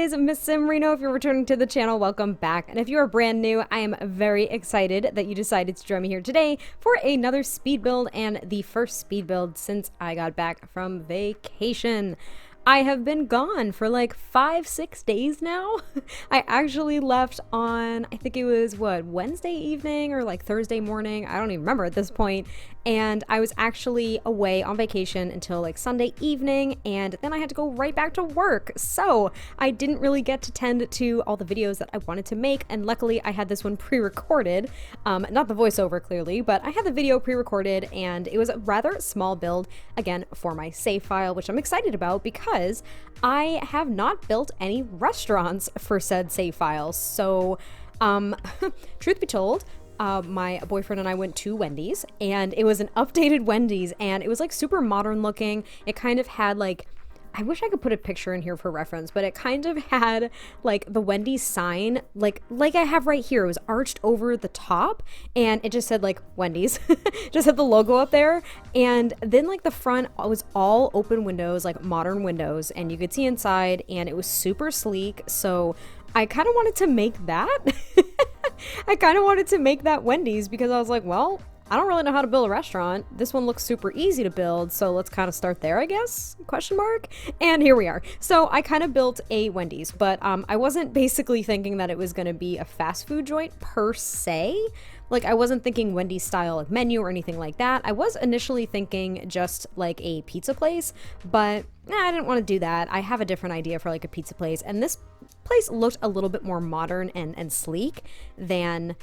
is MissSimReno. If you're returning to the channel, welcome back. And if you are brand new, I am very excited that you decided to join me here today for another speed build and the first speed build since I got back from vacation. I have been gone for like 5-6 days now. I actually left on, I think it was Wednesday evening or like Thursday morning. I don't even remember at this point. And I was actually away on vacation until like Sunday evening, and then I had to go right back to work. So I didn't really get to tend to all the videos that I wanted to make, and luckily I had this one pre-recorded. Not the voiceover clearly, but I had the video pre-recorded, and it was a rather small build, again, for my save file, which I'm excited about because I have not built any restaurants for said save files. So truth be told, my boyfriend and I went to Wendy's, and it was an updated Wendy's, and it was like super modern looking. It kind of had like, I wish I could put a picture in here for reference, but it kind of had like the Wendy's sign, like I have right here. It was arched over the top, and it just said like Wendy's, just had the logo up there. And then like the front was all open windows, like modern windows, and you could see inside, and it was super sleek. So I kind of wanted to make that. I kind of wanted to make that Wendy's because I was like, well, I don't really know how to build a restaurant. This one looks super easy to build, so let's kind of start there, I guess, question mark. And here we are. So I kind of built a Wendy's, but I wasn't basically thinking that it was going to be a fast food joint per se. Like, I wasn't thinking Wendy's style like menu or anything like that. I was initially thinking just like a pizza place, but I didn't want to do that. I have a different idea for like a pizza place, and this place looked a little bit more modern and sleek than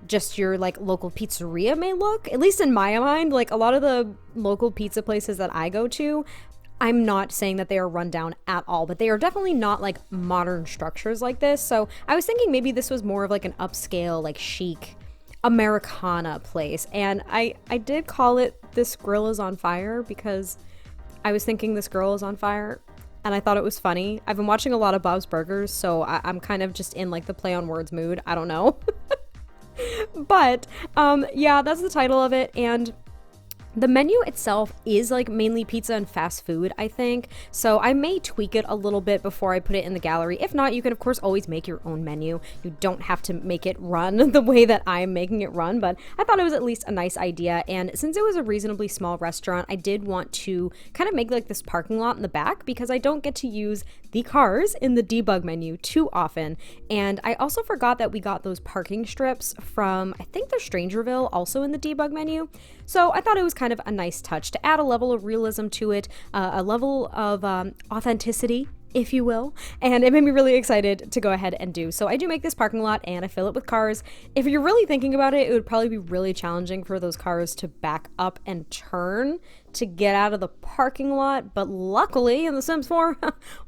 just your like local pizzeria may look, at least in my mind. Like a lot of the local pizza places that I go to, I'm not saying that they are run down at all, but they are definitely not like modern structures like this. So I was thinking maybe this was more of like an upscale, like chic Americana place. And I did call it This Grill is on Fire because I was thinking this girl is on fire, and I thought it was funny. I've been watching a lot of Bob's Burgers, so I'm kind of just in like the play on words mood. I don't know. But yeah, that's the title of it. And the menu itself is like mainly pizza and fast food, I think. So I may tweak it a little bit before I put it in the gallery. If not, you can of course always make your own menu. You don't have to make it run the way that I'm making it run, but I thought it was at least a nice idea. And since it was a reasonably small restaurant, I did want to kind of make like this parking lot in the back because I don't get to use the cars in the debug menu too often. And I also forgot that we got those parking strips from, I think they're Strangerville, also in the debug menu. So I thought it was kind of a nice touch to add a level of realism to it, a level of authenticity, if you will, and it made me really excited to go ahead and do. So I do make this parking lot and I fill it with cars. If you're really thinking about it, it would probably be really challenging for those cars to back up and turn to get out of the parking lot, but luckily in The Sims 4,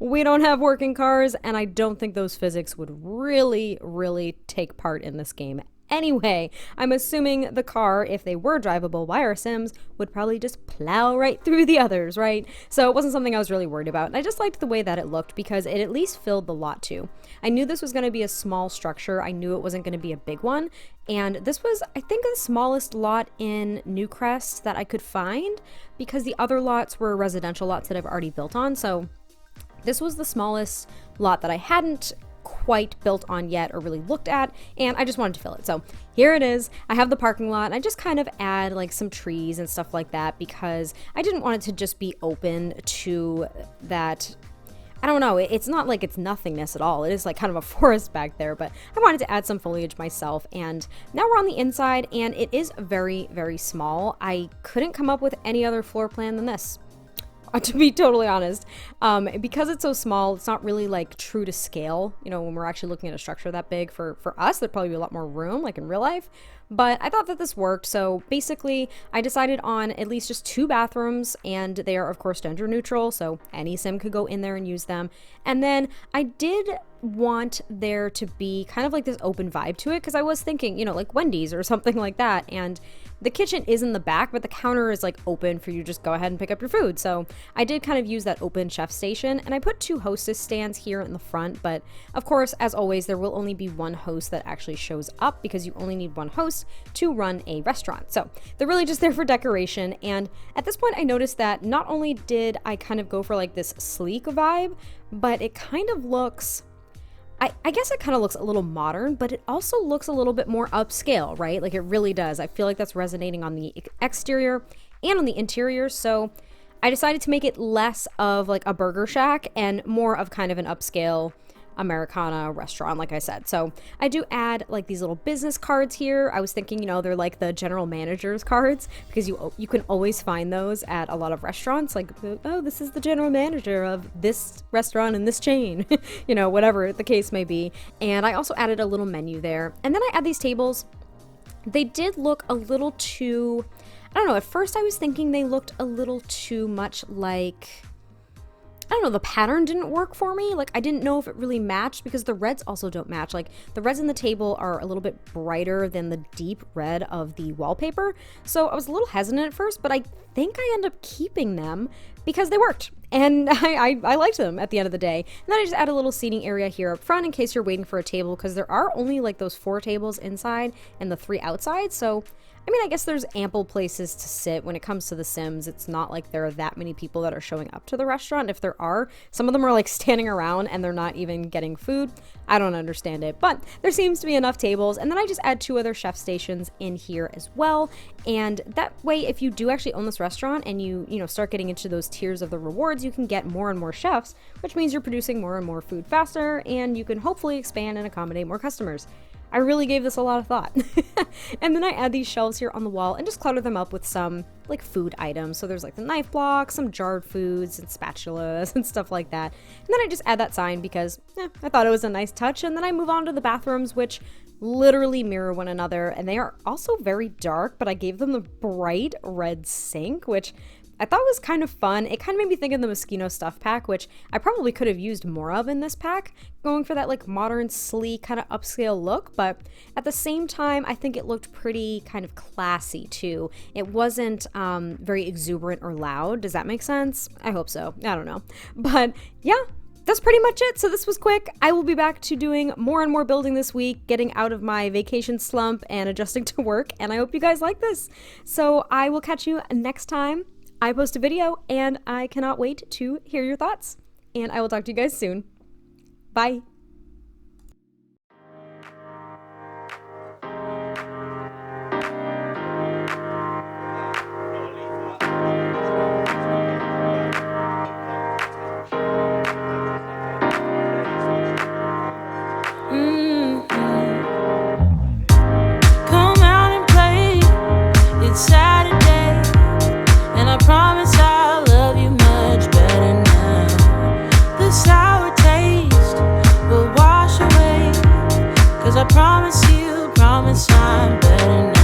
we don't have working cars, and I don't think those physics would really take part in this game. Anyway, I'm assuming the car, if they were drivable by our Sims, would probably just plow right through the others, right? So it wasn't something I was really worried about. And I just liked the way that it looked because it at least filled the lot too. I knew this was going to be a small structure. I knew it wasn't going to be a big one. And this was, I think, the smallest lot in Newcrest that I could find because the other lots were residential lots that I've already built on. So this was the smallest lot that I hadn't quite built on yet or really looked at, and I just wanted to fill it. So here it is. I have the parking lot, and I just kind of add like some trees and stuff like that because I didn't want it to just be open to that. I don't know, it's not like it's nothingness at all. It is like kind of a forest back there, but I wanted to add some foliage myself. And now we're on the inside, and it is very small. I couldn't come up with any other floor plan than this, to be totally honest. Because it's so small, it's not really like true to scale. You know, when we're actually looking at a structure that big for us, there'd probably be a lot more room like in real life. But I thought that this worked. So basically I decided on at least just 2 bathrooms, and they are of course gender neutral, so any sim could go in there and use them. And then I did want there to be kind of like this open vibe to it because I was thinking, you know, like Wendy's or something like that. And the kitchen is in the back, but the counter is like open for you to just go ahead and pick up your food. So I did kind of use that open chef station, and I put 2 hostess stands here in the front. But of course, as always, there will only be 1 host that actually shows up because you only need 1 host to run a restaurant. So they're really just there for decoration. And at this point, I noticed that not only did I kind of go for like this sleek vibe, but it kind of looks I guess it kind of looks a little modern, but it also looks a little bit more upscale, right? Like it really does. I feel like that's resonating on the exterior and on the interior. So I decided to make it less of like a burger shack and more of kind of an upscale Americana restaurant, like I said. So I do add like these little business cards here. I was thinking, you know, they're like the general manager's cards, because you can always find those at a lot of restaurants, like, oh, this is the general manager of this restaurant and this chain, you know, whatever the case may be. And I also added a little menu there. And then I add these tables. They did look a little too, I don't know, at first I was thinking they looked a little too much like, I don't know, the pattern didn't work for me. Like I didn't know if it really matched, because the reds also don't match. Like the reds in the table are a little bit brighter than the deep red of the wallpaper. So I was a little hesitant at first, but I think I ended up keeping them because they worked. And I liked them at the end of the day. And then I just add a little seating area here up front in case you're waiting for a table, because there are only like those 4 tables inside and the 3 outside. So I mean, I guess there's ample places to sit when it comes to The Sims. It's not like there are that many people that are showing up to the restaurant. If there are, some of them are like standing around and they're not even getting food. I don't understand it, but there seems to be enough tables. And then I just add 2 other chef stations in here as well. And that way, if you do actually own this restaurant and you know, start getting into those tiers of the rewards, you can get more and more chefs, which means you're producing more and more food faster, and you can hopefully expand and accommodate more customers. I really gave this a lot of thought. And then I add these shelves here on the wall and just clutter them up with some like food items. So there's like the knife blocks, some jarred foods and spatulas and stuff like that. And then I just add that sign because I thought it was a nice touch. And then I move on to the bathrooms, which literally mirror one another. And they are also very dark, but I gave them the bright red sink, which I thought was kind of fun. It kind of made me think of the Moschino stuff pack, which I probably could have used more of in this pack, going for that like modern, sleek, kind of upscale look. But at the same time, I think it looked pretty kind of classy too. It wasn't very exuberant or loud. Does that make sense? I hope so. I don't know. But yeah, that's pretty much it. So this was quick. I will be back to doing more and more building this week, getting out of my vacation slump and adjusting to work. And I hope you guys like this. So I will catch you next time I post a video, and I cannot wait to hear your thoughts. And I will talk to you guys soon. Bye. Come out and play. It's Saturday, and I promise I'll love you much better now. The sour taste will wash away, 'cause I promise I'm better now.